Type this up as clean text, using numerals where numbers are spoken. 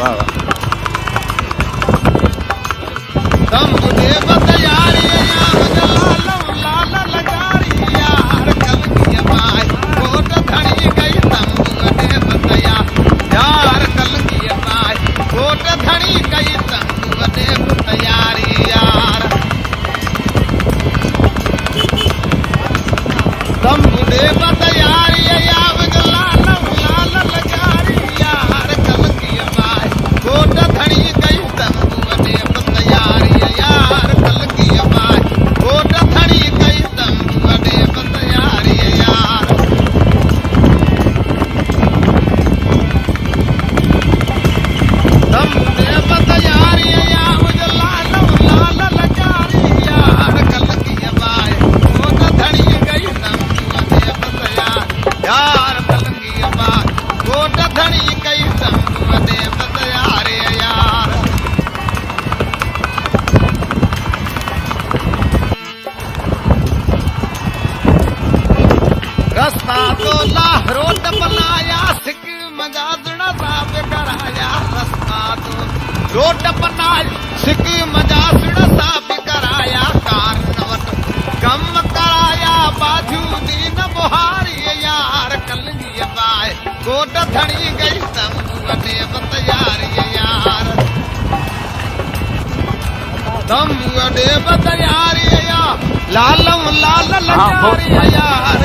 वाह वाह तंबुडे बतयारी लाल लगारी यार कलगी माय कोट धनी गई तंबुडे बतया यार कलगी माय कोट धनी गई तंबुडे बतयारी यार तंबुडे बतयारी यार लाल लगारी यार कलगी माय कोट धनी गई तंबुडे बतयारी यार कलगी माय कोट धनी गई तंबुडे बतयारी यार तंबुडे बतयारी यार लाल लगारी यार कलगी माय कोट धनी गई तंबुडे बतया यार कलगी माय कोट धनी गई तंबुडे बतयारी यार रस्ता तो लाहौर बनाया सिख मजाजड़ा साफ कराया रस्ता तो रोड बनाया सिख मजाजड़ा साफ कराया कारनवट कम कराया बाजू दीन बुहारी यार कलगी बाय कोट धनी गई तंबुडे बतयारी यार तंबुडे बतयारी यार लाल लगारी यार